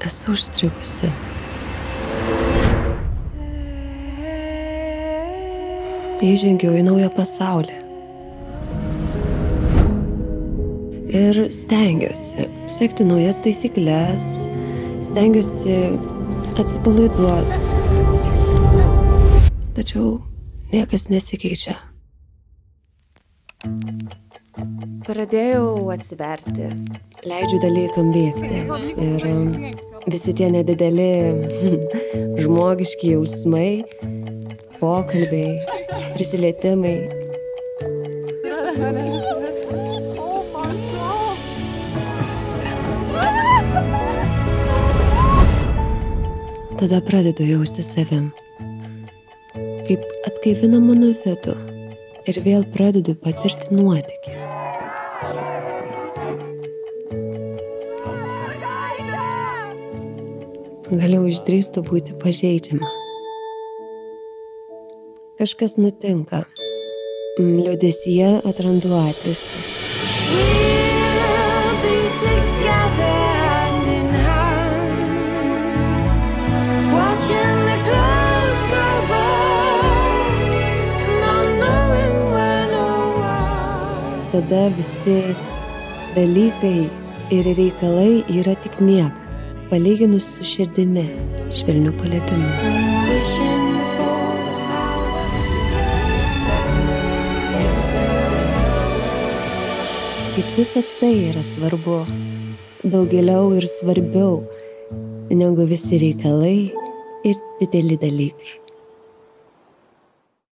Esu užstrigusi. Įžengiau į naują pasaulį. Ir stengiuosi sekti naujas taisyklės, stengiuosi atsipalaiduoti. Tačiau niekas nesikeičia. Pradėjau atsiverti, leidžiu dalykam bėgti. Ir visi tie nedideli žmogiški jausmai, pokalbiai, prisilietimai. Tada pradedu jausti savim, kaip atgaivina mano vidų ir vėl pradedu patirti nuotykį. Galiau išdrįstu būti pažeidžiama. Kažkas nutinka. Liūdesyje atrandu atėsį. Tada visi dalykai ir reikalai yra tik niekas, palyginus su širdimi, švelniu palietimu. Kaip visa tai yra svarbu, daug giliau ir svarbiau negu visi reikalai ir dideli dalykai.